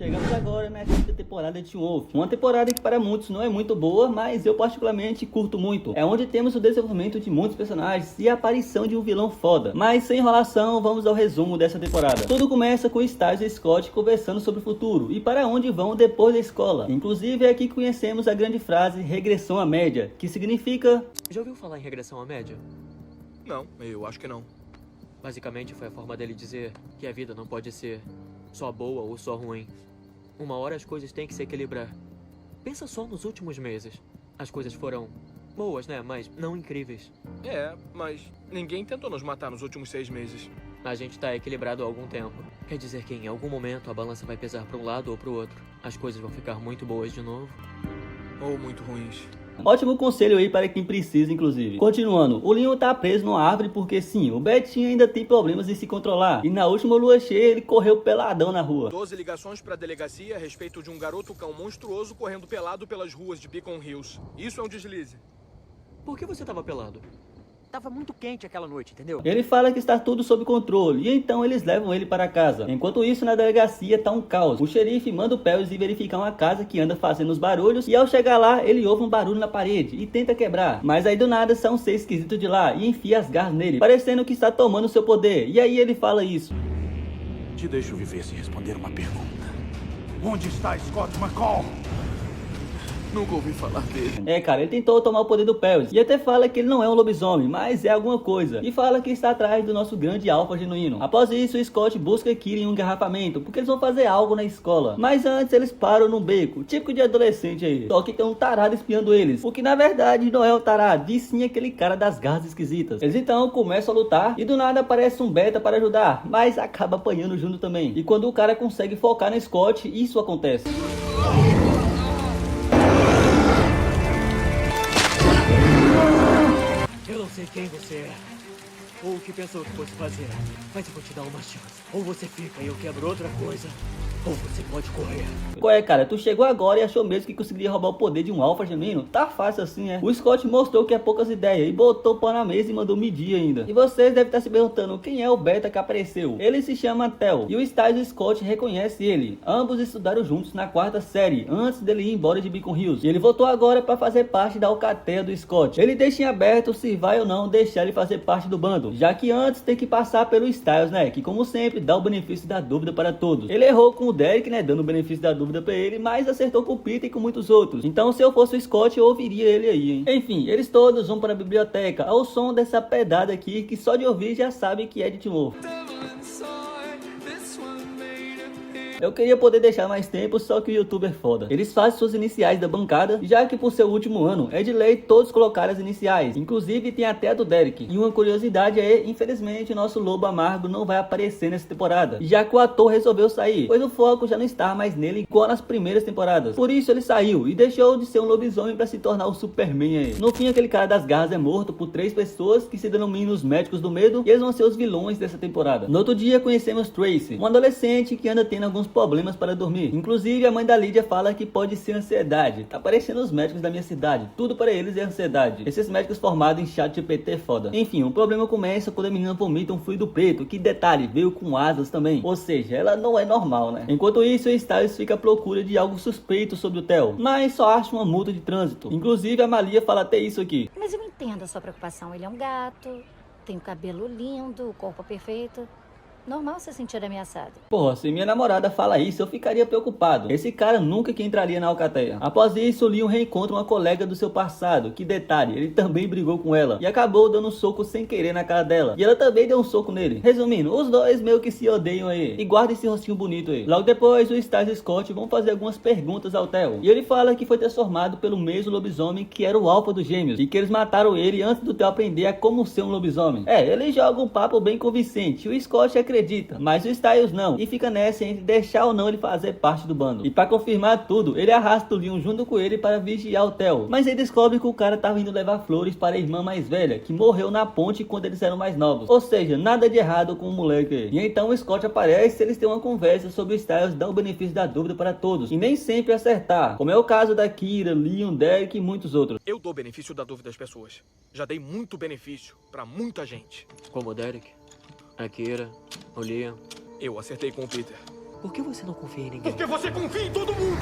Chegamos agora na quinta temporada de Teen Wolf, uma temporada que para muitos não é muito boa, mas eu particularmente curto muito. É onde temos o desenvolvimento de muitos personagens e a aparição de um vilão foda. Mas sem enrolação, vamos ao resumo dessa temporada. Tudo começa com Styles e Scott conversando sobre o futuro e para onde vão depois da escola. Inclusive é aqui que conhecemos a grande frase regressão à média, que significa... Já ouviu falar em regressão à média? Não, eu acho que não. Basicamente foi a forma dele dizer que a vida não pode ser só boa ou só ruim. Uma hora as coisas têm que se equilibrar. Pensa só nos últimos meses. As coisas foram boas, né? Mas não incríveis. É, mas ninguém tentou nos matar nos últimos 6 meses. A gente tá equilibrado há algum tempo. Quer dizer que em algum momento a balança vai pesar para um lado ou para o outro. As coisas vão ficar muito boas de novo. Ou muito ruins. Ótimo conselho aí para quem precisa, inclusive. Continuando, o Leon tá preso numa árvore porque sim, o Betinho ainda tem problemas em se controlar. E na última lua cheia ele correu peladão na rua. 12 ligações para a delegacia a respeito de um garoto cão monstruoso correndo pelado pelas ruas de Beacon Hills. Isso é um deslize. Por que você tava pelado? Tava muito quente aquela noite, entendeu? Ele fala que está tudo sob controle e então eles levam ele para casa. Enquanto isso, na delegacia tá um caos. O xerife manda o Peles ir verificar uma casa que anda fazendo os barulhos e ao chegar lá, ele ouve um barulho na parede e tenta quebrar. Mas aí do nada sai um ser esquisito de lá e enfia as garras nele, parecendo que está tomando seu poder. E aí ele fala isso. Te deixo viver sem responder uma pergunta. Onde está Scott McCall? Nunca ouvi falar dele. É, cara, ele tentou tomar o poder do Peles e até fala que ele não é um lobisomem, mas é alguma coisa. E fala que está atrás do nosso grande alfa genuíno. Após isso, o Scott busca Kira em um engarrafamento, porque eles vão fazer algo na escola. Mas antes eles param num beco, típico de adolescente aí. Só que tem um tarado espiando eles, o que na verdade não é o tarado, e sim aquele cara das garras esquisitas. Eles então começam a lutar e do nada aparece um beta para ajudar, mas acaba apanhando junto também. E quando o cara consegue focar no Scott, isso acontece. Eu não sei quem você é, ou o que pensou que fosse fazer, mas eu vou te dar uma chance. Ou você fica e eu quebro outra coisa, ou você pode correr. Qual é, cara? Tu chegou agora e achou mesmo que conseguiria roubar o poder de um alfa genuíno? Tá fácil assim, é? O Scott mostrou que é poucas ideias e botou o pão na mesa e mandou medir ainda. E vocês devem estar se perguntando quem é o beta que apareceu. Ele se chama Theo e o Styles e o Scott reconhece ele. Ambos estudaram juntos na 4ª série, antes dele ir embora de Beacon Hills. E ele voltou agora para fazer parte da alcateia do Scott. Ele deixa em aberto se vai ou não deixar ele fazer parte do bando, já que antes tem que passar pelo Styles, né? Que como sempre dá o benefício da dúvida para todos. Ele errou com o Derek, né, dando o benefício da dúvida pra ele, mas acertou com o Peter e com muitos outros. Então se eu fosse o Scott, eu ouviria ele aí, hein. Enfim, eles todos vão para a biblioteca ao som dessa pedada aqui, que só de ouvir já sabe que é de Teen Wolf. Eu queria poder deixar mais tempo, só que o YouTube é foda. Eles fazem suas iniciais da bancada, já que por seu último ano, é de lei todos colocar as iniciais. Inclusive tem até a do Derek. E uma curiosidade é, infelizmente, nosso lobo amargo não vai aparecer nessa temporada, já que o ator resolveu sair, pois o foco já não está mais nele igual nas primeiras temporadas. Por isso ele saiu e deixou de ser um lobisomem para se tornar o Superman aí. No fim, aquele cara das garras é morto por 3 pessoas que se denominam os médicos do medo, e eles vão ser os vilões dessa temporada. No outro dia conhecemos Tracy, um adolescente que anda tendo alguns problemas para dormir. Inclusive a mãe da Lydia fala que pode ser ansiedade. Tá parecendo os médicos da minha cidade, tudo para eles é ansiedade. Esses médicos formados em ChatGPT foda. Enfim, o problema começa quando a menina vomita um fluido preto, que detalhe, veio com asas também, ou seja, ela não é normal, né? Enquanto isso, o Styles fica à procura de algo suspeito sobre o Theo, mas só acha uma multa de trânsito. Inclusive a Malia fala até isso aqui. Mas eu entendo a sua preocupação. Ele é um gato, tem o cabelo lindo, o corpo perfeito. Normal se sentir ameaçado. Porra, se minha namorada fala isso, eu ficaria preocupado. Esse cara nunca que entraria na alcateia. Após isso, o Leon reencontra uma colega do seu passado, que detalhe, ele também brigou com ela e acabou dando um soco sem querer na cara dela. E ela também deu um soco nele. Resumindo, os dois meio que se odeiam aí. E guarda esse rostinho bonito aí. Logo depois, o Styles e o Scott vão fazer algumas perguntas ao Theo. E ele fala que foi transformado pelo mesmo lobisomem que era o alfa dos gêmeos, e que eles mataram ele antes do Theo aprender a como ser um lobisomem. É, ele joga um papo bem convincente. O Scott acredita, mas o Styles não, e fica nessa entre deixar ou não ele fazer parte do bando. E para confirmar tudo, ele arrasta o Leon junto com ele para vigiar o Theo, mas ele descobre que o cara tava indo levar flores para a irmã mais velha, que morreu na ponte quando eles eram mais novos. Ou seja, nada de errado com o moleque aí. E então o Scott aparece e eles têm uma conversa sobre o Styles dar o benefício da dúvida para todos, e nem sempre acertar, como é o caso da Kira, Leon, Derek e muitos outros. Eu dou benefício da dúvida às pessoas. Já dei muito benefício pra muita gente. Como o Derek, a Kira, o Liam. Eu acertei com o Peter. Por que você não confia em ninguém? Porque você confia em todo mundo!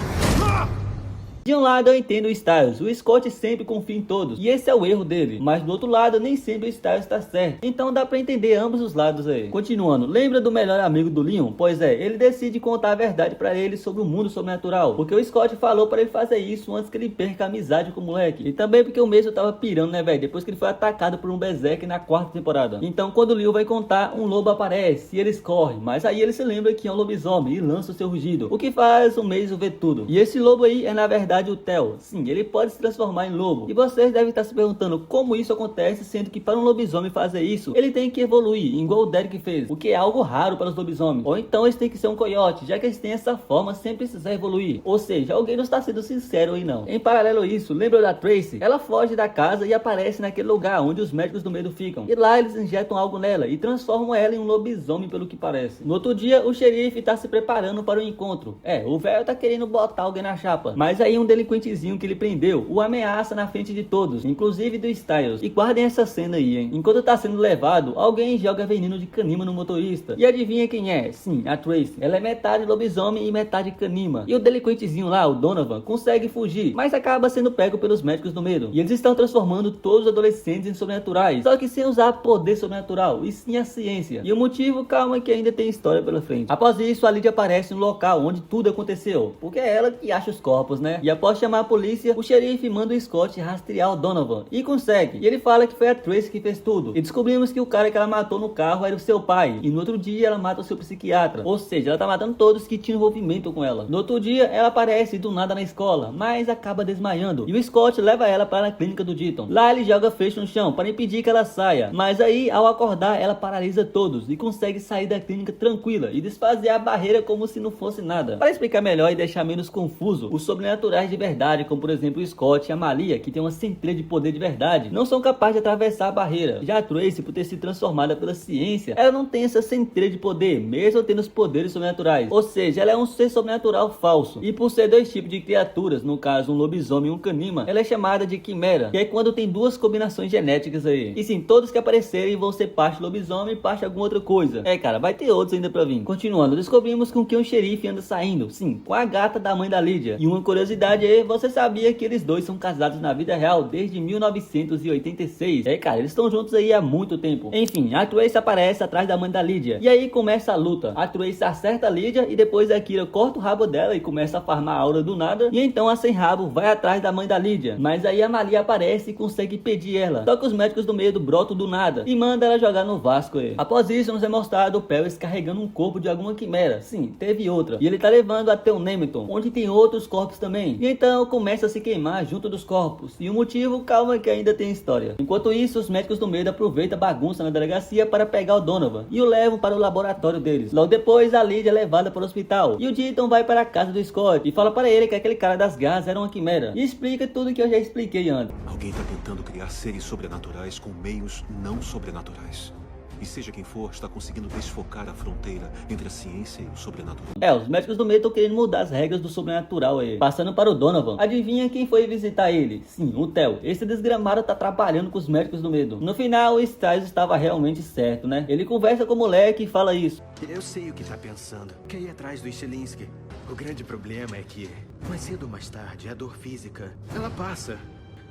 De um lado eu entendo o Styles, o Scott sempre confia em todos, e esse é o erro dele, mas do outro lado nem sempre o Styles está certo, então dá pra entender ambos os lados aí. Continuando, lembra do melhor amigo do Leon? Pois é, ele decide contar a verdade pra ele sobre o mundo sobrenatural, porque o Scott falou pra ele fazer isso antes que ele perca a amizade com o moleque, e também porque o Mason tava pirando, né velho, depois que ele foi atacado por um berserk na 4ª temporada. Então quando o Leon vai contar, um lobo aparece, e eles correm, mas aí ele se lembra que é um lobisomem e lança o seu rugido, o que faz o Mason ver tudo, e esse lobo aí é na verdade o Theo. Sim, ele pode se transformar em lobo. E vocês devem estar se perguntando como isso acontece, sendo que para um lobisomem fazer isso, ele tem que evoluir, igual o Derek fez, o que é algo raro para os lobisomens. Ou então eles têm que ser um coiote, já que eles têm essa forma sem precisar evoluir. Ou seja, alguém não está sendo sincero aí não. Em paralelo a isso, lembra da Tracy? Ela foge da casa e aparece naquele lugar onde os médicos do medo ficam. E lá eles injetam algo nela e transformam ela em um lobisomem, pelo que parece. No outro dia, o xerife está se preparando para o encontro. O velho tá querendo botar alguém na chapa, mas aí um delinquentezinho que ele prendeu o ameaça na frente de todos, inclusive do Styles. E guardem essa cena aí, hein? Enquanto tá sendo levado, alguém joga veneno de canima no motorista. E adivinha quem é? Sim, a Tracy. Ela é metade lobisomem e metade canima. E o delinquentezinho lá, o Donovan, consegue fugir, mas acaba sendo pego pelos médicos do medo. E eles estão transformando todos os adolescentes em sobrenaturais, só que sem usar poder sobrenatural, e sim a ciência. E o motivo, calma que ainda tem história pela frente. Após isso, a Lydia aparece no local onde tudo aconteceu, porque é ela que acha os corpos, né? E após chamar a polícia, o xerife manda o Scott rastrear o Donovan, e consegue. E ele fala que foi a Tracy que fez tudo. E descobrimos que o cara que ela matou no carro era o seu pai, e no outro dia ela mata o seu psiquiatra. Ou seja, ela tá matando todos que tinham envolvimento com ela. No outro dia, ela aparece do nada na escola, mas acaba desmaiando, e o Scott leva ela para a clínica do Deaton. Lá ele joga fecho no chão para impedir que ela saia, mas aí ao acordar ela paralisa todos e consegue sair da clínica tranquila e desfazer a barreira como se não fosse nada. Para explicar melhor e deixar menos confuso, os sobrenaturais de verdade, como por exemplo o Scott e a Malia, que tem uma centelha de poder de verdade, não são capazes de atravessar a barreira. Já a Tracy, por ter sido transformada pela ciência, ela não tem essa centelha de poder, mesmo tendo os poderes sobrenaturais. Ou seja, ela é um ser sobrenatural falso. E por ser dois tipos de criaturas, no caso um lobisomem e um canima, ela é chamada de quimera, que é quando tem duas combinações genéticas aí. E sim, todos que aparecerem vão ser parte lobisomem e parte alguma outra coisa. Cara, vai ter outros ainda pra vir. Continuando, descobrimos com que um xerife anda saindo, sim, com a gata da mãe da Lydia. E uma curiosidade aí, você sabia que eles dois são casados na vida real desde 1986? Cara, eles estão juntos aí há muito tempo. Enfim, a Tracy aparece atrás da mãe da Lydia, e aí começa a luta. A Tracy acerta a Lydia e depois a Kira corta o rabo dela e começa a farmar a aura do nada, e então a sem rabo vai atrás da mãe da Lydia, mas aí a Malia aparece e consegue impedir ela, só que os médicos do medo brotam do nada e manda ela jogar no Vasco aí. Após isso nos é mostrado o Paris carregando um corpo de alguma quimera, sim, teve outra, e ele tá levando até o Nemeton, onde tem outros corpos também, e então começa a se queimar junto dos corpos, e o motivo, calma que ainda tem história. Enquanto isso, os médicos do medo aproveitam a bagunça na delegacia para pegar o Donovan e o levam para o laboratório deles. Logo depois, a Lydia é levada para o hospital e o Deaton vai para a casa do Scott e fala para ele que aquele cara das garras era uma quimera e explica tudo que eu já expliquei antes. Alguém está tentando criar seres sobrenaturais com meios não sobrenaturais. E seja quem for, está conseguindo desfocar a fronteira entre a ciência e o sobrenatural. Os médicos do medo estão querendo mudar as regras do sobrenatural aí. Passando para o Donovan. Adivinha quem foi visitar ele? Sim, o Theo. Esse desgramado tá trabalhando com os médicos do medo. No final, o Styles estava realmente certo, né? Ele conversa com o moleque e fala isso. Eu sei o que tá pensando. Quer ir atrás do Stilinski. O grande problema é que, mais cedo ou mais tarde, a dor física, ela passa.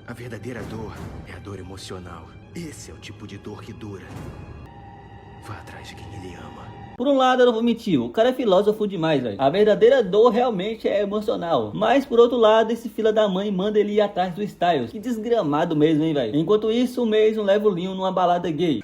A verdadeira dor é a dor emocional. Esse é o tipo de dor que dura. Vá atrás de quem ele ama. Por um lado, eu não vou mentir, o cara é filósofo demais, velho. A verdadeira dor realmente é emocional. Mas por outro lado, esse fila da mãe manda ele ir atrás do Styles. Que desgramado mesmo, hein, velho. Enquanto isso, o Mason leva o Leon numa balada gay.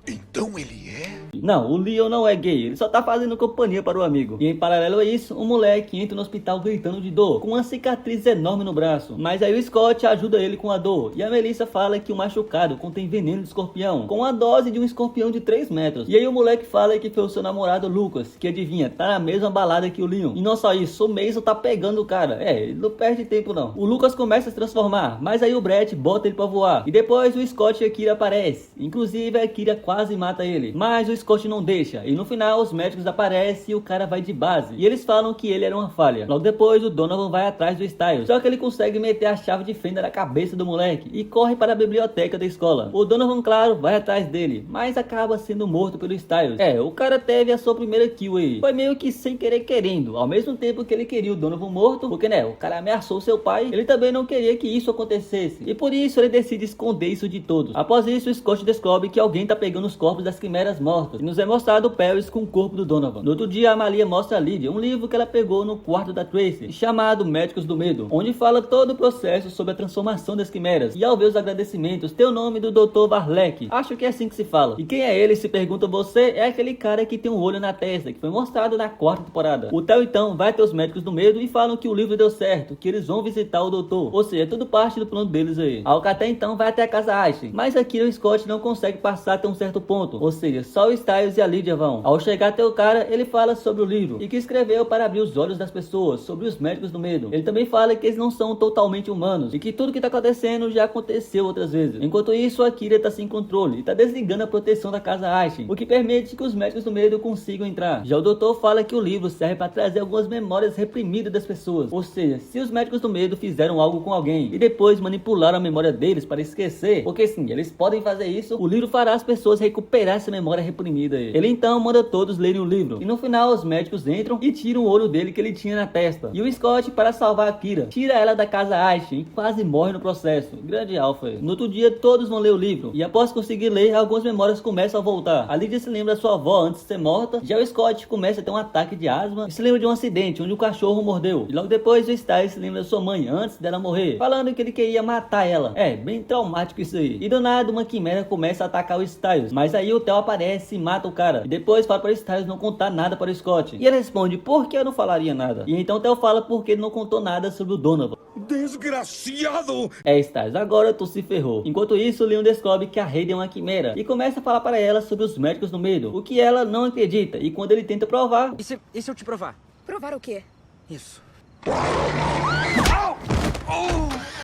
Então ele é? Não, o Leon não é gay, ele só tá fazendo companhia para o amigo. E em paralelo a isso, um moleque entra no hospital gritando de dor, com uma cicatriz enorme no braço. Mas aí o Scott ajuda ele com a dor, e a Melissa fala que o machucado contém veneno de escorpião, com a dose de um escorpião de 3 metros. E aí o moleque fala que foi o seu namorado Lucas, que adivinha, tá na mesma balada que o Leon. E não só isso, o Mason tá pegando o cara. Ele não perde tempo não. O Lucas começa a se transformar, mas aí o Brett bota ele pra voar. E depois o Scott e a Kira aparecem. Inclusive a Kira quase mata ele, mas o Scott Scott não deixa, e no final os médicos aparecem e o cara vai de base, e eles falam que ele era uma falha. Logo depois o Donovan vai atrás do Styles, só que ele consegue meter a chave de fenda na cabeça do moleque e corre para a biblioteca da escola. O Donovan, claro, vai atrás dele, mas acaba sendo morto pelo Styles. O cara teve a sua primeira kill aí, foi meio que sem querer querendo, ao mesmo tempo que ele queria o Donovan morto, porque o cara ameaçou seu pai, ele também não queria que isso acontecesse, e por isso ele decide esconder isso de todos. Após isso, o Scott descobre que alguém tá pegando os corpos das quimeras mortas, e nos é mostrado o Paris com o corpo do Donovan. No outro dia, a Malia mostra a Lydia um livro que ela pegou no quarto da Tracy, chamado Médicos do Medo, onde fala todo o processo sobre a transformação das quimeras, e ao ver os agradecimentos, tem o nome do Dr. Varlek, acho que é assim que se fala. E quem é ele, se pergunta você, é aquele cara que tem um olho na testa, que foi mostrado na quarta temporada. O Theo então vai ter os Médicos do Medo e falam que o livro deu certo, que eles vão visitar o doutor, ou seja, tudo parte do plano deles aí. A Alcaté então vai até a casa Ashley, mas aqui o Scott não consegue passar até um certo ponto, ou seja, só o Styles e a Lydia vão. Ao chegar até o cara, ele fala sobre o livro e que escreveu para abrir os olhos das pessoas sobre os Médicos do Medo. Ele também fala que eles não são totalmente humanos e que tudo que tá acontecendo já aconteceu outras vezes. Enquanto isso, a Kira tá sem controle e tá desligando a proteção da casa Ashley, o que permite que os Médicos do Medo consigam entrar. Já o doutor fala que o livro serve para trazer algumas memórias reprimidas das pessoas, ou seja, se os Médicos do Medo fizeram algo com alguém e depois manipularam a memória deles para esquecer, porque sim, eles podem fazer isso, o livro fará as pessoas recuperar essa memória reprimida aí. Ele então manda todos lerem o livro, e no final os médicos entram e tiram o olho dele que ele tinha na testa. E o Scott, para salvar a Kira, tira ela da casa Ashley e quase morre no processo. Grande alfa aí. No outro dia todos vão ler o livro, e após conseguir ler, algumas memórias começam a voltar. A Lydia se lembra da sua avó antes de ser morta, já o Scott começa a ter um ataque de asma e se lembra de um acidente onde o cachorro mordeu. E logo depois o Styles se lembra da sua mãe antes dela morrer, falando que ele queria matar ela. Bem traumático isso aí. E do nada uma quimera começa a atacar o Styles, mas aí o Theo aparece e mata o cara, e depois fala para o Styles não contar nada para o Scott, e ele responde, por que eu não falaria nada? E então o Theo fala porque ele não contou nada sobre o Donovan. Desgraciado! Styles, agora tu se ferrou. Enquanto isso, o Leon descobre que a Hayden é uma quimera e começa a falar para ela sobre os Médicos do Medo, o que ela não acredita, e quando ele tenta provar... E se eu te provar? Provar o quê? Isso.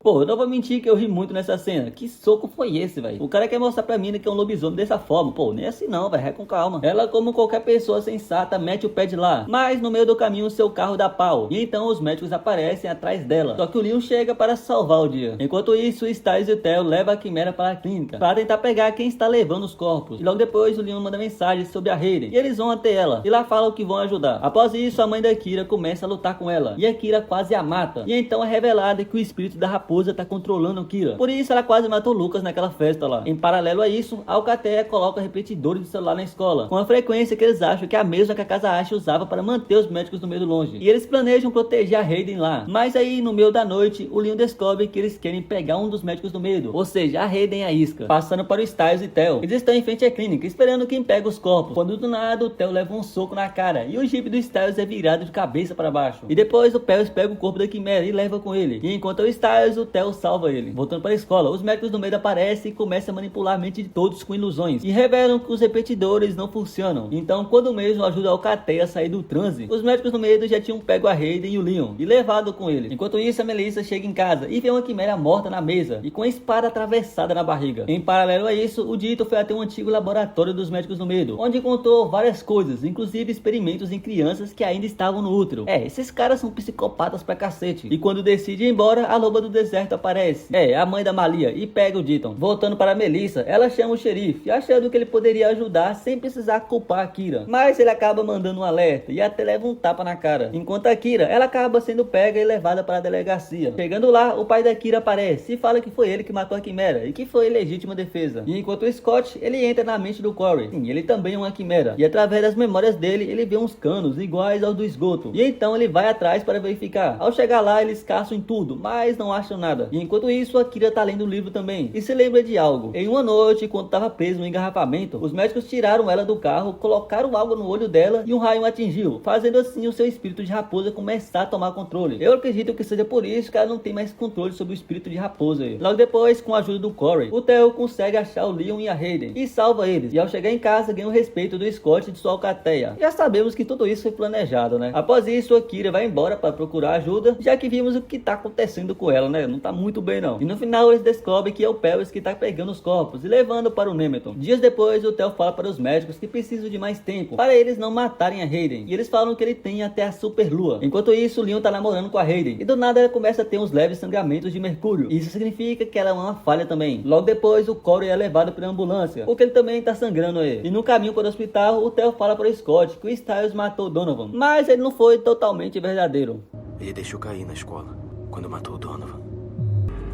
Pô, eu não vou mentir que eu ri muito nessa cena. Que soco foi esse, velho? O cara quer mostrar pra mim que é um lobisomem dessa forma. Pô, nem assim não, velho. É com calma. Ela, como qualquer pessoa sensata, mete o pé de lá. Mas no meio do caminho o seu carro dá pau. E então os médicos aparecem atrás dela. Só que o Leon chega para salvar o dia. Enquanto isso, o Styles e o Theo levam a quimera para a clínica para tentar pegar quem está levando os corpos. E logo depois o Leon manda mensagem sobre a Hayden. E eles vão até ela. E lá falam que vão ajudar. Após isso, a mãe da Kira começa a lutar com ela. E a Kira quase a mata. E então é revelado que o espírito da raposa tá controlando Kira. Por isso ela quase matou Lucas naquela festa lá. Em paralelo a isso, a Alcateia coloca repetidores de celular na escola, com a frequência que eles acham que é a mesma que a casa Ashley usava para manter os Médicos do Medo longe. E eles planejam proteger a Hayden lá. Mas aí, no meio da noite, o Leon descobre que eles querem pegar um dos Médicos do Medo, ou seja, a Hayden e a Isca, passando para o Styles e Theo. Eles estão em frente à clínica, esperando quem pega os corpos, quando do nada o Theo leva um soco na cara, e o Jeep do Styles é virado de cabeça para baixo. E depois o Paris pega o corpo da Quimera e leva com ele. E enquanto o Styles, o Theo salva ele. Voltando para a escola, os Médicos do Medo aparecem e começam a manipular a mente de todos com ilusões, e revelam que os repetidores não funcionam. Então, quando mesmo ajuda a Alcateia a sair do transe, os Médicos do Medo já tinham pego a Hayden e o Leon, e levado com ele. Enquanto isso, a Melissa chega em casa e vê uma Quimera morta na mesa, e com a espada atravessada na barriga. Em paralelo a isso, o Dito foi até um antigo laboratório dos Médicos do Medo, onde encontrou várias coisas, inclusive experimentos em crianças que ainda estavam no útero. Esses caras são psicopatas pra cacete. E quando decide ir embora, a loba do deserto aparece. A mãe da Malia, e pega o Ditton. Voltando para a Melissa, ela chama o xerife, achando que ele poderia ajudar sem precisar culpar a Kira. Mas ele acaba mandando um alerta e até leva um tapa na cara. Enquanto a Kira, ela acaba sendo pega e levada para a delegacia. Chegando lá, o pai da Kira aparece e fala que foi ele que matou a Quimera e que foi legítima defesa. E enquanto o Scott, ele entra na mente do Corey. Sim, ele também é uma Quimera. E através das memórias dele, ele vê uns canos iguais aos do esgoto. E então ele vai atrás para verificar. Ao chegar lá, eles caçam em tudo, mas não acham nada. E enquanto isso, a Kira tá lendo o livro também e se lembra de algo. Em uma noite, quando estava preso no engarrafamento, os médicos tiraram ela do carro, colocaram algo no olho dela e um raio atingiu, fazendo assim o seu espírito de raposa começar a tomar controle. Eu acredito que seja por isso que ela não tem mais controle sobre o espírito de raposa aí. Logo depois, com a ajuda do Corey, o Theo consegue achar o Leon e a Hayden e salva eles, e ao chegar em casa ganha o respeito do Scott e de sua Alcateia. Já sabemos que tudo isso foi planejado, né? Após isso, a Kira vai embora para procurar ajuda, já que vimos o que tá acontecendo com ela, né? não tá muito bem não. E no final eles descobrem que é o Paris que tá pegando os corpos e levando para o Nemeton. Dias depois, o Theo fala para os médicos que precisam de mais tempo para eles não matarem a Hayden. E eles falam que ele tem até a super lua. Enquanto isso, o Leon tá namorando com a Hayden. E do nada ela começa a ter uns leves sangramentos de mercúrio. Isso significa que ela é uma falha também. Logo depois, o Corey é levado pela ambulância, porque ele também tá sangrando aí. E no caminho para o hospital, o Theo fala para o Scott que o Styles matou o Donovan. Mas ele não foi totalmente verdadeiro. Ele deixou cair na escola quando matou o Donovan.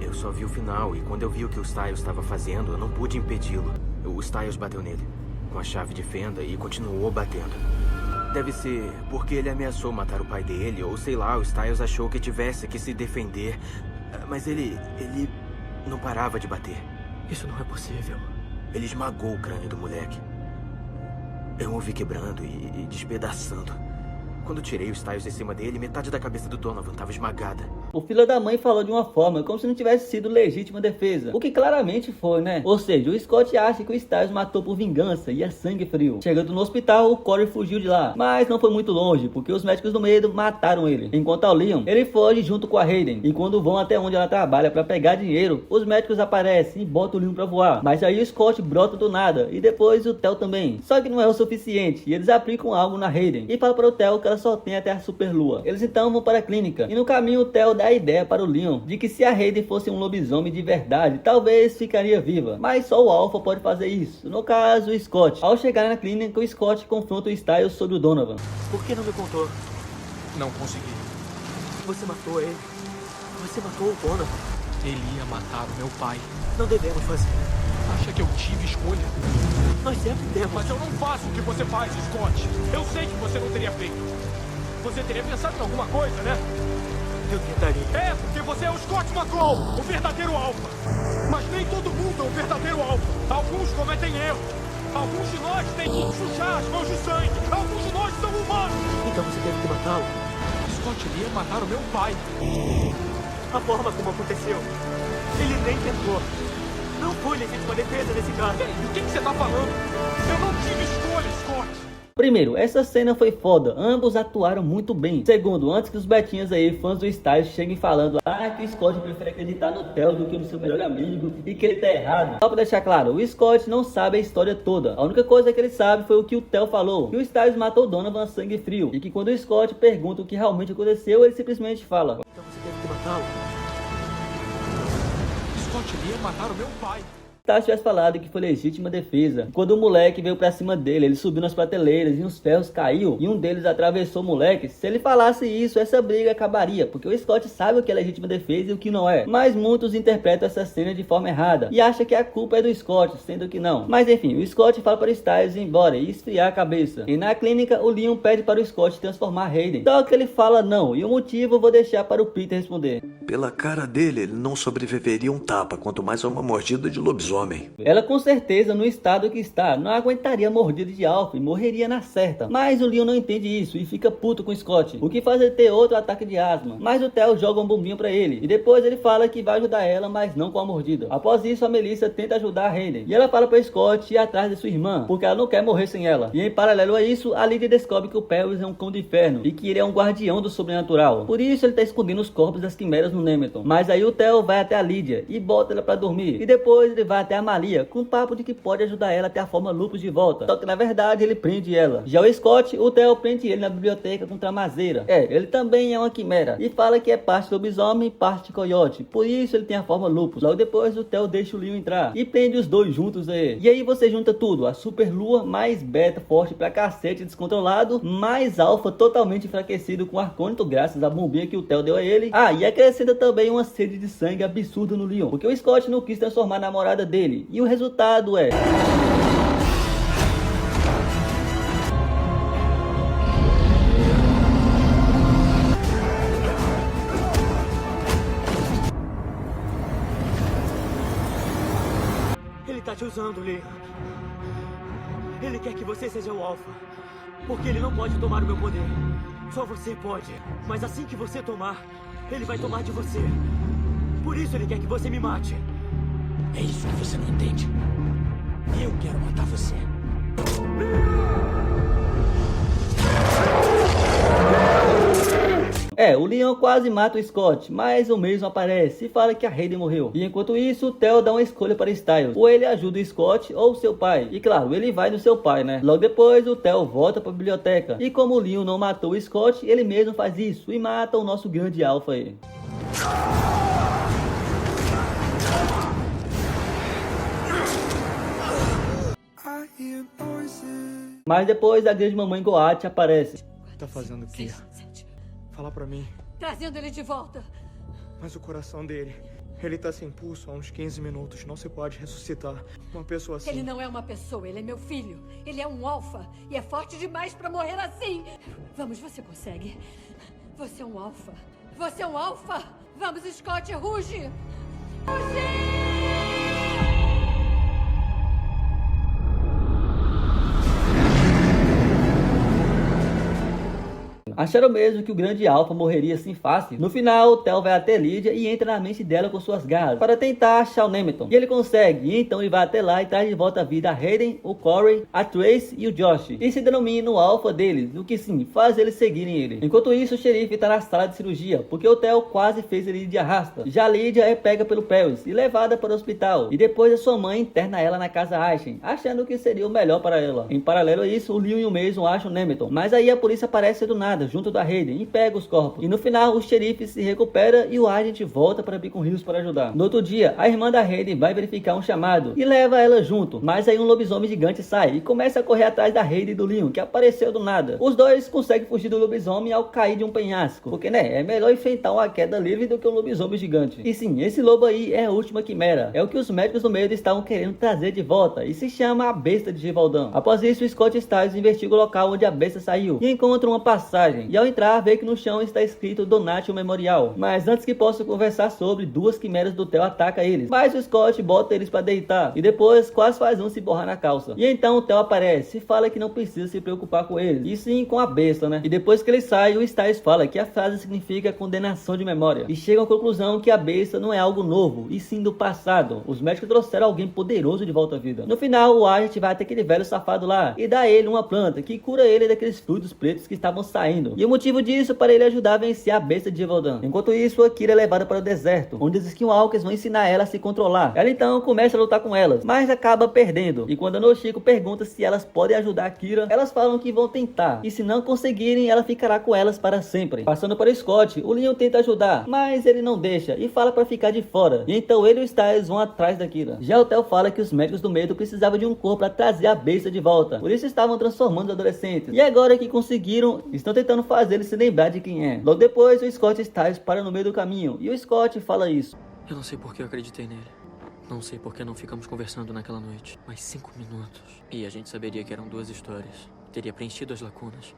Eu só vi o final e quando eu vi o que o Styles estava fazendo, eu não pude impedi-lo. O Styles bateu nele com a chave de fenda e continuou batendo. Deve ser porque ele ameaçou matar o pai dele, ou sei lá, o Styles achou que tivesse que se defender. Mas ele não parava de bater. Isso não é possível. Ele esmagou o crânio do moleque. Eu o ouvi quebrando e despedaçando. Quando tirei o Styles de cima dele, metade da cabeça do Donovan estava esmagada. O filho da mãe falou de uma forma como se não tivesse sido legítima defesa, o que claramente foi, né? Ou seja, o Scott acha que o Styles matou por vingança e é sangue frio. Chegando no hospital, o Corey fugiu de lá, mas não foi muito longe, porque os médicos do medo mataram ele. Enquanto ao Leon, ele foge junto com a Hayden, e quando vão até onde ela trabalha para pegar dinheiro, os médicos aparecem e botam o Leon pra voar. Mas aí o Scott brota do nada, e depois o Theo também. Só que não é o suficiente, e eles aplicam algo na Hayden, e falam para o Theo que ela só tem até a super lua. Eles então vão para a clínica, e no caminho o Theo dá a ideia para o Leon de que se a Hayden fosse um lobisomem de verdade, talvez ficaria viva, mas só o Alpha pode fazer isso, no caso o Scott. Ao chegar na clínica, o Scott confronta o Styles sobre o Donovan. Por que não me contou? Não consegui. Você matou ele. Você matou o Donovan. Ele ia matar o meu pai. Não devemos fazer. Acha que eu tive escolha? Nós sempre temos. Mas eu não faço o que você faz, Scott. Eu sei que você não teria feito. Você teria pensado em alguma coisa, né? Eu tentaria. É, porque você é o Scott McCall, o verdadeiro alfa. Mas nem todo mundo é o verdadeiro alfa. Alguns cometem erros. Alguns de nós têm que chuchar as mãos de sangue. Alguns de nós são humanos. Então você teve que matá-lo. Scott ia matar o meu pai. A forma como aconteceu. Ele nem tentou. Não foi legítima defesa desse cara. Ei, o que você tá falando? Eu não tive escolha, Scott. Primeiro, essa cena foi foda, ambos atuaram muito bem. Segundo, antes que os betinhas aí, fãs do Styles, cheguem falando que o Scott prefere acreditar no Theo do que no seu melhor amigo e que ele tá errado. Só pra deixar claro, o Scott não sabe a história toda. A única coisa que ele sabe foi o que o Theo falou, que o Styles matou o Donovan a sangue frio, e que quando o Scott pergunta o que realmente aconteceu, ele simplesmente fala: Então você teve que matá-lo. Scott ia matar o meu pai. Se tivesse falado que foi legítima defesa. Quando o moleque veio pra cima dele, ele subiu nas prateleiras e uns ferros caiu e um deles atravessou o moleque. Se ele falasse isso, essa briga acabaria, porque o Scott sabe o que é legítima defesa e o que não é. Mas muitos interpretam essa cena de forma errada e acham que a culpa é do Scott, sendo que não. Mas enfim, o Scott fala para o Styles ir embora e esfriar a cabeça. E na clínica, o Leon pede para o Scott transformar a Hayden. Só que ele fala não, e o motivo eu vou deixar para o Peter responder. Pela cara dele, ele não sobreviveria um tapa, quanto mais a uma mordida de lobisomem. Ela com certeza, no estado que está, não aguentaria a mordida de Alpha e morreria na certa. Mas o Leon não entende isso e fica puto com o Scott, o que faz ele ter outro ataque de asma. Mas o Theo joga um bombinho pra ele e depois ele fala que vai ajudar ela, mas não com a mordida. Após isso, a Melissa tenta ajudar a Hayden e ela fala para Scott ir atrás de sua irmã, porque ela não quer morrer sem ela. E em paralelo a isso, a Lydia descobre que o Paris é um cão do inferno e que ele é um guardião do sobrenatural. Por isso ele tá escondendo os corpos das quimeras no Nemeton. Mas aí o Theo vai até a Lydia e bota ela pra dormir. E depois ele vai até a Malia com o papo de que pode ajudar ela a ter a forma lupus de volta. Só que na verdade ele prende ela. Já o Scott, o Theo prende ele na biblioteca com tramazeira. Ele também é uma quimera e fala que é parte do lobisomem e parte de coiote. Por isso ele tem a forma lupus. Logo depois o Theo deixa o Leon entrar e prende os dois juntos aí. E aí você junta tudo, a super lua mais beta forte pra cacete descontrolado, mais alfa totalmente enfraquecido com arcônito graças à bombinha que o Theo deu a ele. E acrescenta também uma sede de sangue absurda no Leon, porque o Scott não quis transformar a namorada dele. E o resultado é... Ele tá te usando, Leon. Ele quer que você seja o Alpha, porque ele não pode tomar o meu poder. Só você pode. Mas assim que você tomar, ele vai tomar de você. Por isso ele quer que você me mate. É isso que você não entende. Eu quero matar você. O Leon quase mata o Scott, mas o Mason aparece e fala que a Hayden morreu. E enquanto isso, o Theo dá uma escolha para Styles. Ou ele ajuda o Scott ou seu pai. E claro, ele vai no seu pai, né? Logo depois, o Theo volta para a biblioteca. E como o Leon não matou o Scott, ele mesmo faz isso e mata o nosso grande alfa aí. Mas depois a grande mamãe Goat aparece. Tá fazendo o quê? Fala pra mim. Trazendo ele de volta. Mas o coração dele... Ele tá sem pulso há uns 15 minutos. Não se pode ressuscitar uma pessoa assim. Ele não é uma pessoa, ele é meu filho. Ele é um alfa e é forte demais pra morrer assim. Vamos, você consegue. Você é um alfa. Você é um alfa. Vamos, Scott, ruge. Ruge! Acharam mesmo que o grande alfa morreria assim fácil? No final, o Theo vai até Lydia e entra na mente dela com suas garras para tentar achar o Nemeton. E ele consegue, e então ele vai até lá e traz de volta à vida a Hayden, o Corey, a Trace e o Josh. E se denomina o alfa deles, o que sim, faz eles seguirem ele. Enquanto isso, o xerife está na sala de cirurgia, porque o Theo quase fez ele de arrasta. Já Lydia é pega pelo Paris e levada para o hospital. E depois a sua mãe interna ela na casa Ashen, achando que seria o melhor para ela. Em paralelo a isso, o Leon e o Mason acham o Nemeton. Mas aí a polícia aparece do nada, junto da Hayden, e pega os corpos. E no final, o xerife se recupera e o agente volta para Beacon Hills para ajudar. No outro dia, a irmã da Hayden vai verificar um chamado e leva ela junto. Mas aí um lobisomem gigante sai e começa a correr atrás da Hayden e do Leon, que apareceu do nada. Os dois conseguem fugir do lobisomem ao cair de um penhasco. Porque, né, é melhor enfrentar uma queda livre do que um lobisomem gigante. E sim, esse lobo aí é a última quimera. É o que os médicos do medo estavam querendo trazer de volta e se chama a besta de Givaudan. Após isso, Scott Styles investiga o local onde a besta saiu e encontra uma passagem. E ao entrar, vê que no chão está escrito Donatio Memorial. Mas antes que possa conversar sobre, duas quimeras do Theo atacam eles. Mas o Scott bota eles para deitar e depois quase faz um se borrar na calça. E então o Theo aparece e fala que não precisa se preocupar com eles, e sim com a besta, né? E depois que ele sai, o Styles fala que a frase significa condenação de memória. E chega à conclusão que a besta não é algo novo, e sim do passado. Os médicos trouxeram alguém poderoso de volta à vida. No final, o agente vai até aquele velho safado lá e dá a ele uma planta que cura ele daqueles fluidos pretos que estavam saindo. E o motivo disso para ele ajudar a vencer a besta de Givaudan. Enquanto isso, a Kira é levada para o deserto, onde os Skinwalkers vão ensinar ela a se controlar. Ela então começa a lutar com elas, mas acaba perdendo. E quando a Noshiko pergunta se elas podem ajudar a Kira, elas falam que vão tentar. E se não conseguirem, ela ficará com elas para sempre. Passando para o Scott, o Leon tenta ajudar, mas ele não deixa e fala para ficar de fora. E então ele e o Styles vão atrás da Kira. Já o Theo fala que os médicos do medo precisavam de um corpo para trazer a besta de volta. Por isso estavam transformando os adolescentes. E agora que conseguiram, estão tentando fazer ele se lembrar de quem é. Logo depois, o Scott Styles para no meio do caminho e o Scott fala isso. Eu não sei por que eu acreditei nele. Não sei por que não ficamos conversando naquela noite. Mais 5 minutos. E a gente saberia que eram 2 histórias. Teria preenchido as lacunas.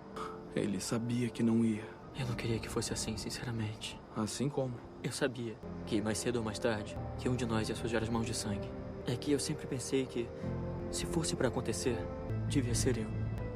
Ele sabia que não ia. Eu não queria que fosse assim, sinceramente. Assim como? Eu sabia que mais cedo ou mais tarde, que um de nós ia sujar as mãos de sangue. É que eu sempre pensei que, se fosse pra acontecer, devia ser eu.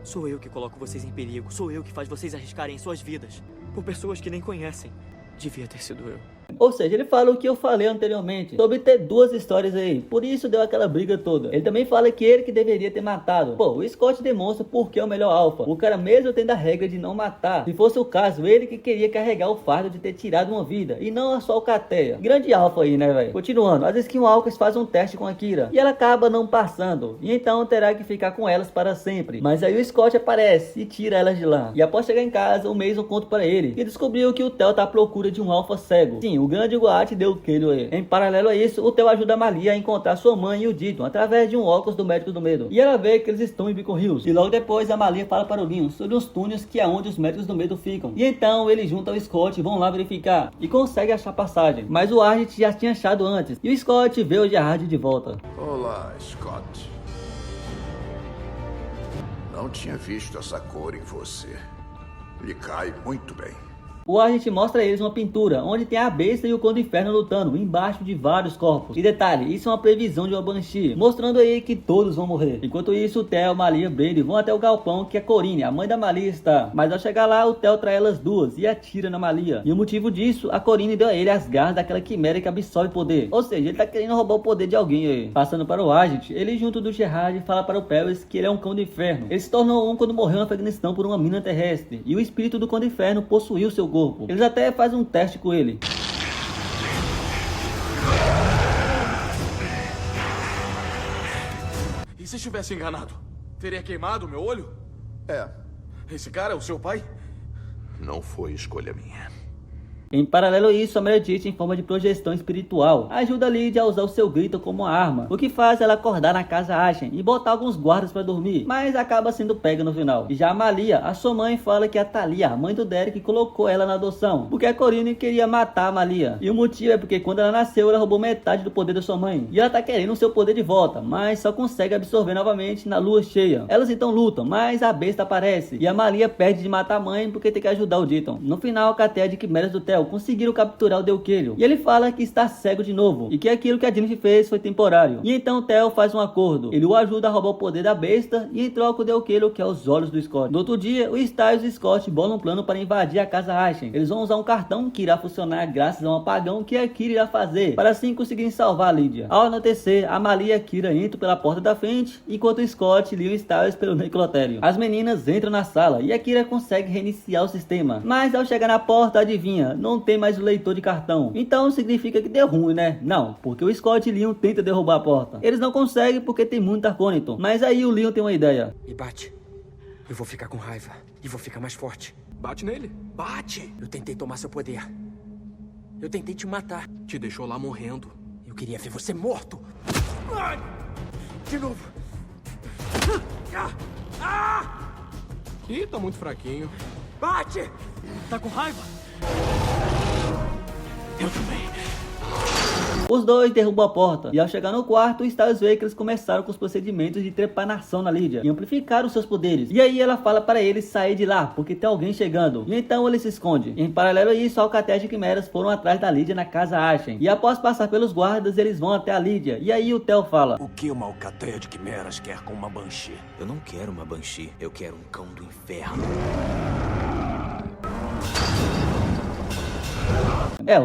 Sou eu que coloco vocês em perigo. Sou eu que faz vocês arriscarem suas vidas por pessoas que nem conhecem. Devia ter sido eu. Ou seja, ele fala o que eu falei anteriormente, sobre ter 2 histórias aí. Por isso deu aquela briga toda. Ele também fala que ele que deveria ter matado. Pô, o Scott demonstra por que é o melhor alfa. O cara mesmo tendo a regra de não matar. Se fosse o caso, ele que queria carregar o fardo de ter tirado uma vida, e não só o Cateia. Grande alfa aí, né, velho? Continuando, as Skinwalkers fazem um teste com a Kira, e ela acaba não passando. E então terá que ficar com elas para sempre. Mas aí o Scott aparece e tira elas de lá. E após chegar em casa, o Mason conta para ele que descobriu que o Theo tá à procura de um alfa cego. Sim, o grande Goat deu o queiro aí. Em paralelo a isso, o Theo ajuda a Malia a encontrar sua mãe e o Didon através de um óculos do médico do medo. E ela vê que eles estão em Beacon Hills. E logo depois a Malia fala para o Leon sobre os túneis que é onde os médicos do medo ficam. E então eles juntam o Scott e vão lá verificar. E conseguem achar passagem. Mas o agente já tinha achado antes. E o Scott vê o Gerard de volta. Olá, Scott. Não tinha visto essa cor em você. Lhe cai muito bem. O agente mostra a eles uma pintura, onde tem a besta e o Cão do Inferno lutando, embaixo de vários corpos. E detalhe, isso é uma previsão de uma Banshee, mostrando aí que todos vão morrer. Enquanto isso, o Theo, Malia e Brady vão até o galpão que a Corinne, a mãe da Malia, está. Mas ao chegar lá, o Theo trai elas duas e atira na Malia. E o motivo disso, a Corinne deu a ele as garras daquela quimera que absorve poder. Ou seja, ele tá querendo roubar o poder de alguém aí. Passando para o agente, ele junto do Gerard fala para o Paris que ele é um Cão do Inferno. Ele se tornou um quando morreu no Afeganistão por uma mina terrestre. E o espírito do Cão do Inferno possuiu seu corpo. corpo. Eles até fazem um teste com ele. E se estivesse enganado? Teria queimado meu olho? É, Esse cara é o seu pai? não foi escolha minha. Em paralelo a isso, a Meredith, em forma de projeção espiritual, ajuda Lydia a usar o seu grito como arma, o que faz ela acordar na casa Ashen e botar alguns guardas para dormir, mas acaba sendo pega no final. E já a Malia, a sua mãe, fala que a Talia, a mãe do Derek, colocou ela na adoção, porque a Corinne queria matar a Malia. E o motivo é porque quando ela nasceu, ela roubou metade do poder da sua mãe, e ela tá querendo o seu poder de volta, mas só consegue absorver novamente na lua cheia. Elas então lutam, mas a besta aparece, e a Malia perde de matar a mãe porque tem que ajudar o Ditton. No final, a Catea de Quimeras do Theo conseguiram capturar o Deuquelho, e ele fala que está cego de novo, e que aquilo que a Jennifer fez foi temporário. E então o Theo faz um acordo, ele o ajuda a roubar o poder da besta, e em troca o Deuquelho quer os olhos do Scott. No outro dia, o Styles e o Scott bolam um plano para invadir a casa Ashen. Eles vão usar um cartão que irá funcionar graças a um apagão que a Kira irá fazer, para assim conseguirem salvar a Lydia. Ao anoitecer, a Malia e a Kira entram pela porta da frente, enquanto o Scott liga o Styles pelo necrotério. As meninas entram na sala, e a Kira consegue reiniciar o sistema, mas ao chegar na porta, adivinha, não tem mais o leitor de cartão. Então significa que deu ruim, né? Não, porque o Scott e Leon tentam derrubar a porta. Eles não conseguem porque tem muito Arconiton. Mas aí o Leon tem uma ideia. Me bate. Eu vou ficar com raiva. E vou ficar mais forte. Bate nele. Bate! Eu tentei tomar seu poder. Eu tentei te matar. Te deixou lá morrendo. Eu queria ver você morto. Ai! De novo. Ih, tá muito fraquinho. Bate! Tá com raiva? Eu também. Os dois derrubam a porta, e ao chegar no quarto, o Styles vê que eles começaram com os procedimentos de trepanação na Lydia, e amplificaram seus poderes. E aí ela fala para eles sair de lá, porque tem alguém chegando, e então ele se esconde. Em paralelo a isso, a Alcatel e Quimeras foram atrás da Lydia na casa Ashen, e após passar pelos guardas, eles vão até a Lydia, e aí o Theo fala: O que uma Alcateia de Quimeras quer com uma Banshee? Eu não quero uma Banshee, eu quero um cão do inferno.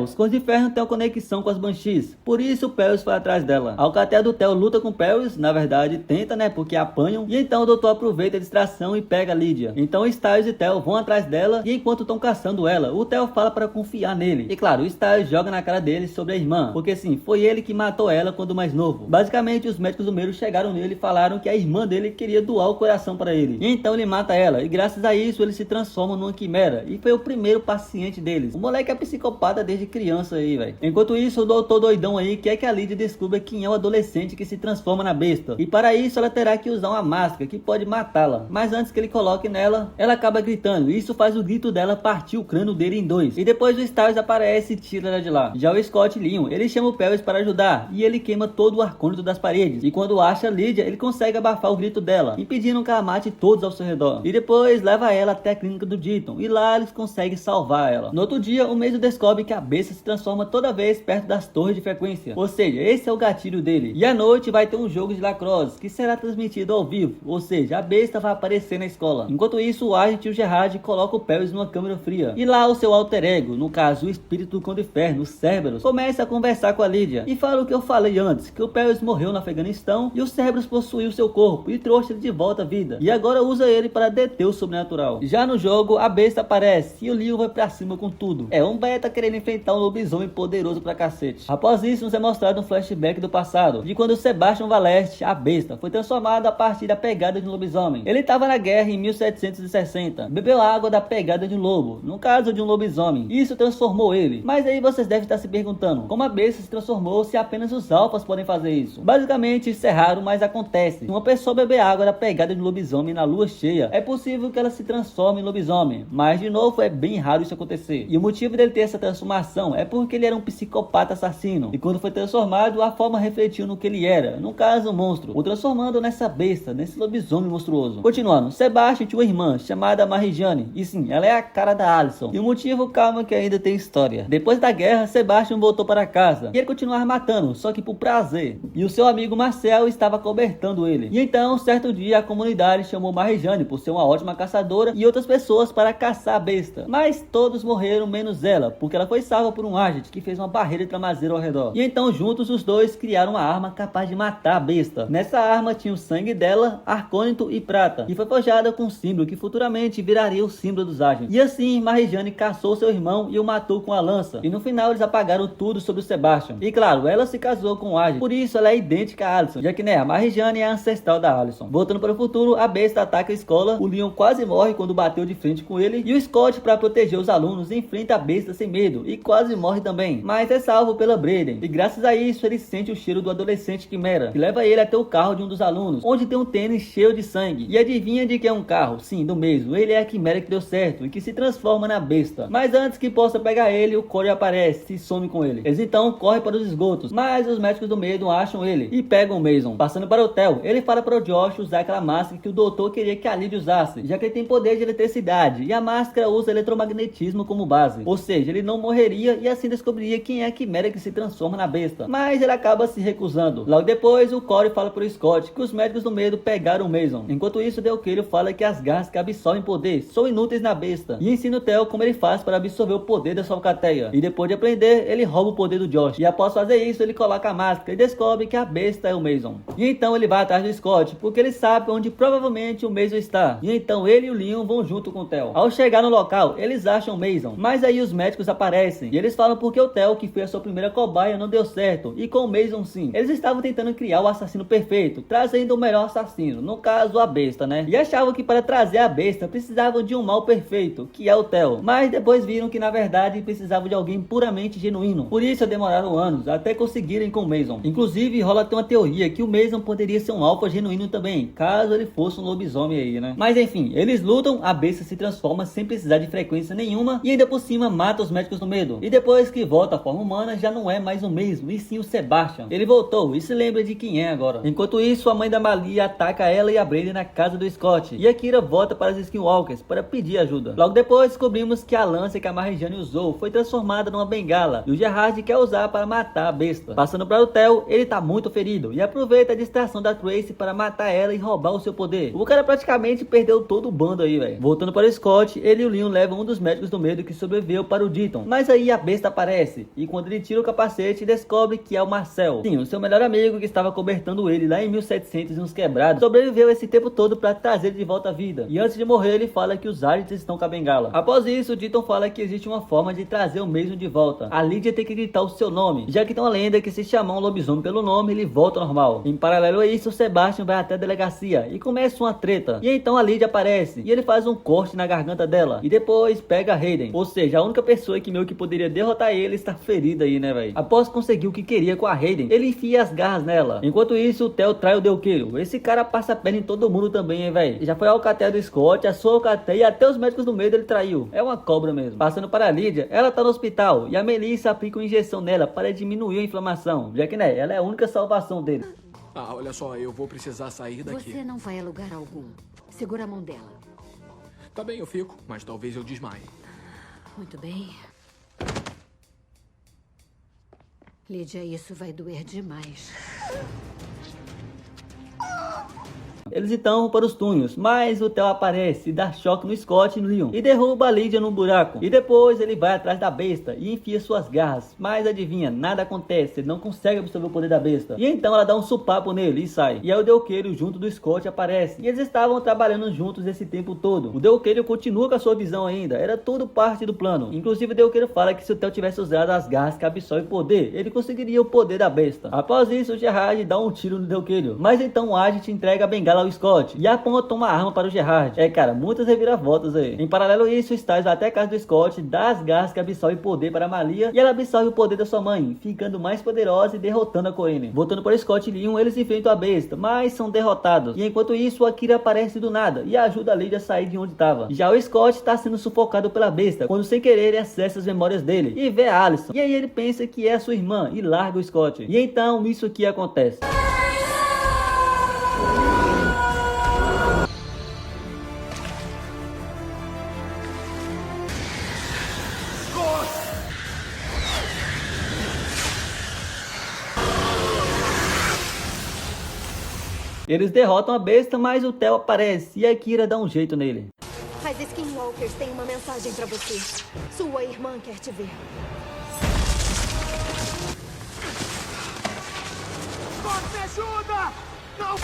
Os Cães de Inferno têm uma conexão com as Banshees, por isso o Paris foi atrás dela. A Alcatel do Theo luta com o Paris, na verdade tenta, né, porque apanham, e então o doutor aproveita a distração e pega a Lydia. Então o Styles e Theo vão atrás dela, e enquanto estão caçando ela, o Theo fala para confiar nele. E claro, o Styles joga na cara dele sobre a irmã, porque sim, foi ele que matou ela quando mais novo. Basicamente, os médicos do meio chegaram nele e falaram que a irmã dele queria doar o coração para ele. E então ele mata ela, e graças a isso ele se transforma numa quimera, e foi o primeiro paciente deles. O moleque é psicopata desde criança aí, velho. Enquanto isso, o doutor doidão aí quer que a Lydia descubra quem é o adolescente que se transforma na besta. E para isso ela terá que usar uma máscara que pode matá-la. Mas antes que ele coloque nela, ela acaba gritando. E isso faz o grito dela partir o crânio dele em dois. E depois o Styles aparece e tira ela de lá. Já o Scott Leon, ele chama o Paris para ajudar. E ele queima todo o arcônito das paredes. E quando acha a Lydia, ele consegue abafar o grito dela, impedindo que ela mate todos ao seu redor. E depois leva ela até a clínica do Ditton. E lá eles conseguem salvar ela. No outro dia, o Mason descobre que a besta se transforma toda vez perto das torres de frequência. Ou seja, esse é o gatilho dele. E à noite vai ter um jogo de lacrosse que será transmitido ao vivo. Ou seja, a besta vai aparecer na escola. Enquanto isso, o Agent e o Gerard colocam o Paris numa câmera fria. E lá o seu alter ego, no caso o espírito do Cão de Inferno, o Cerberus, começa a conversar com a Lydia. E fala o que eu falei antes, que o Paris morreu no Afeganistão e o Cerberus possuiu seu corpo e trouxe ele de volta à vida. E agora usa ele para deter o sobrenatural. Já no jogo, a besta aparece e o Leo vai pra cima com tudo. Um beta querendo enfrentar um lobisomem poderoso pra cacete. Após isso, nos é mostrado um flashback do passado, de quando Sebastian Valeste, a besta, foi transformado a partir da pegada de um lobisomem. Ele estava na guerra em 1760, bebeu água da pegada de um lobo, no caso de um lobisomem. Isso transformou ele. Mas aí vocês devem estar se perguntando, como a besta se transformou se apenas os alfas podem fazer isso? Basicamente, isso é raro, mas acontece. Se uma pessoa beber água da pegada de um lobisomem na lua cheia, é possível que ela se transforme em lobisomem. Mas, de novo, é bem raro isso acontecer. E o motivo dele ter essa transformação é porque ele era um psicopata assassino. E quando foi transformado, a forma refletiu no que ele era. No caso, um monstro. O transformando nessa besta, nesse lobisomem monstruoso. Continuando, Sebastian tinha uma irmã chamada Marijane. E sim, ela é a cara da Alison. E o motivo, calma que ainda tem história. Depois da guerra, Sebastian voltou para casa. E ele continuava matando, só que por prazer. E o seu amigo Marcel estava cobertando ele. E então, certo dia, a comunidade chamou Marijane por ser uma ótima caçadora e outras pessoas para caçar a besta. Mas todos morreram menos ela, porque ela foi salva por um agente que fez uma barreira de tramazeiro ao redor. E então juntos os dois criaram uma arma capaz de matar a besta. Nessa arma tinha o sangue dela, arcônito e prata, e foi forjada com um símbolo que futuramente viraria o símbolo dos agentes. E assim Marijane caçou seu irmão e o matou com a lança. E no final eles apagaram tudo sobre o Sebastian. E claro, ela se casou com o agente, por isso ela é idêntica a Allison, já que né, a Marijane é a ancestral da Allison. Voltando para o futuro, a besta ataca a escola, o Leon quase morre quando bateu de frente com ele, e o Scott, para proteger os alunos, enfrenta a besta sem medo e quase morre também, mas é salvo pela Brayden. E graças a isso ele sente o cheiro do adolescente Quimera, que leva ele até o carro de um dos alunos, onde tem um tênis cheio de sangue. E adivinha de que é um carro? Sim, do mesmo. Ele é a Quimera que deu certo e que se transforma na besta. Mas antes que possa pegar ele, o Corey aparece e some com ele. Eles então correm para os esgotos, mas os médicos do medo acham ele e pegam o Mason. Passando para o hotel, ele fala para o Josh usar aquela máscara que o doutor queria que a Lydia usasse, já que ele tem poder de eletricidade e a máscara usa eletromagnetismo como base. Ou seja, ele não morreria e assim descobriria quem é a Quimera que se transforma na besta. Mas ele acaba se recusando. Logo depois, o Corey fala para o Scott que os médicos do medo pegaram o Mason. Enquanto isso, Delqueiro fala que as garras que absorvem poder são inúteis na besta e ensina o Theo como ele faz para absorver o poder da sua alcateia. E depois de aprender, ele rouba o poder do Josh. E após fazer isso, ele coloca a máscara e descobre que a besta é o Mason. E então ele vai atrás do Scott, porque ele sabe onde provavelmente o Mason está. E então ele e o Leon vão junto com o Theo. Ao chegar no local, eles acham o Mason, mas aí os médicos aparecem e eles falam porque o Theo, que foi a sua primeira cobaia, não deu certo, e com o Mason sim. Eles estavam tentando criar o assassino perfeito, trazendo o melhor assassino, no caso a besta, né? E achavam que para trazer a besta precisavam de um mal perfeito, que é o Theo. Mas depois viram que na verdade precisavam de alguém puramente genuíno. Por isso demoraram anos até conseguirem com o Mason. Inclusive rola até uma teoria que o Mason poderia ser um alfa genuíno também, caso ele fosse um lobisomem aí, né? Mas enfim, eles lutam, a besta se transforma sem precisar de frequência nenhuma e ainda por cima mata os médicos do medo. E depois que volta à forma humana, já não é mais o mesmo, e sim o Sebastian. Ele voltou e se lembra de quem é agora. Enquanto isso, a mãe da Malia ataca ela e a Brayden na casa do Scott. E a Kira volta para os Skinwalkers para pedir ajuda. Logo depois, descobrimos que a lança que a Marijane usou foi transformada numa bengala e o Gerard quer usar para matar a besta. Passando para o Theo, ele tá muito ferido e aproveita a distração da Tracy para matar ela e roubar o seu poder. O cara praticamente perdeu todo o bando aí, velho. Voltando para o Scott, ele e o Leon levam um dos médicos do medo que sobreviveu para o Ditton. Mas aí a besta aparece e quando ele tira o capacete, descobre que é o Marcel. Sim, o seu melhor amigo que estava cobertando ele lá em 1700 e uns quebrados, sobreviveu esse tempo todo para trazer ele de volta à vida. E antes de morrer, ele fala que os agentes estão com a bengala. Após isso, o Ditton fala que existe uma forma de trazer o Mason de volta. A Lydia tem que gritar o seu nome, já que tem uma lenda que se chamar um lobisomem pelo nome, ele volta ao normal. Em paralelo a isso, o Sebastian vai até a delegacia e começa uma treta. E então a Lydia aparece e ele faz um corte na garganta dela e depois pega a Hayden. Ou seja, a única pessoa que meio que poderia derrotar ele está ferida aí, né, velho? Após conseguir o que queria com a Hayden, ele enfia as garras nela. Enquanto isso, o Theo trai o Delqueiro. Esse cara passa a perna em todo mundo também, hein, velho? Já foi a alcateia do Scott, a sua alcateia e até os médicos do medo ele traiu. É uma cobra mesmo. Passando para a Lydia, ela tá no hospital e a Melissa aplica uma injeção nela para diminuir a inflamação, já que, né, ela é a única salvação dele. Ah, olha só, eu vou precisar sair daqui. Você não vai a lugar algum. Segura a mão dela. Tá bem, eu fico, mas talvez eu desmaie. Muito bem. Lydia, isso vai doer demais. Eles então vão para os túneis, mas o Theo aparece e dá choque no Scott e no Leon e derruba a Lydia num buraco. E depois ele vai atrás da besta e enfia suas garras, mas adivinha, nada acontece, ele não consegue absorver o poder da besta. E então ela dá um supapo nele e sai. E aí o Delqueiro junto do Scott aparece e eles estavam trabalhando juntos esse tempo todo. O Delqueiro continua com a sua visão ainda, era tudo parte do plano. Inclusive o Delqueiro fala que se o Theo tivesse usado as garras que absorvem poder, ele conseguiria o poder da besta. Após isso, o Gerard dá um tiro no Delqueiro, mas então o Agent entrega a bengala ao Scott e aponta uma arma para o Gerard. É, cara, muitas reviravoltas aí. Em paralelo a isso, o Styles vai até a casa do Scott, dá as garras que absorvem poder para a Malia e ela absorve o poder da sua mãe, ficando mais poderosa e derrotando a Corinne. Voltando para o Scott e Leon, eles enfrentam a besta, mas são derrotados. E enquanto isso, a Kira aparece do nada e ajuda a Lydia a sair de onde estava. Já o Scott está sendo sufocado pela besta, quando sem querer ele acessa as memórias dele e vê a Allison. E aí ele pensa que é a sua irmã e larga o Scott. E então isso aqui acontece. Eles derrotam a besta, mas o Theo aparece e a Kira dá um jeito nele. As Skinwalkers têm uma mensagem pra você. Sua irmã quer te ver. Scott, me ajuda! Não!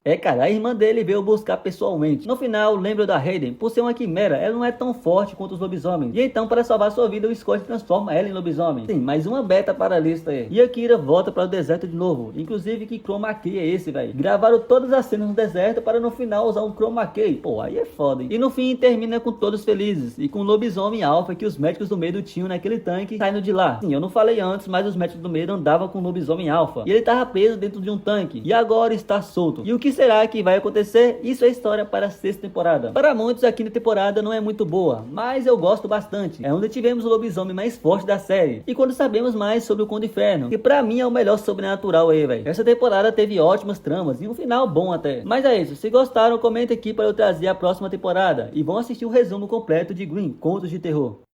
É, cara, a irmã dele veio buscar pessoalmente. No final, lembra da Hayden, por ser uma quimera, ela não é tão forte quanto os lobisomens. E então, para salvar sua vida, o Scott transforma ela em lobisomem. Sim, mais uma beta para a lista aí. E a Kira volta para o deserto de novo. Inclusive, que chroma key é esse, velho? Gravaram todas as cenas no deserto para no final usar um chroma key. Pô, aí é foda, hein? E no fim, termina com todos felizes. E com o lobisomem alfa que os médicos do medo tinham naquele tanque saindo de lá. Sim, eu não falei antes, mas os médicos do medo andavam com o lobisomem alfa. E ele tava preso dentro de um tanque. E agora está solto. E o que será que vai acontecer? Isso é história para a 6ª temporada. Para muitos, a 5ª temporada não é muito boa, mas eu gosto bastante. É onde tivemos o lobisomem mais forte da série. E quando sabemos mais sobre o Conde Inferno, que pra mim é o melhor sobrenatural aí, velho. Essa temporada teve ótimas tramas e um final bom até. Mas é isso. Se gostaram, comenta aqui para eu trazer a próxima temporada. E vão assistir o resumo completo de Grimm, Contos de Terror.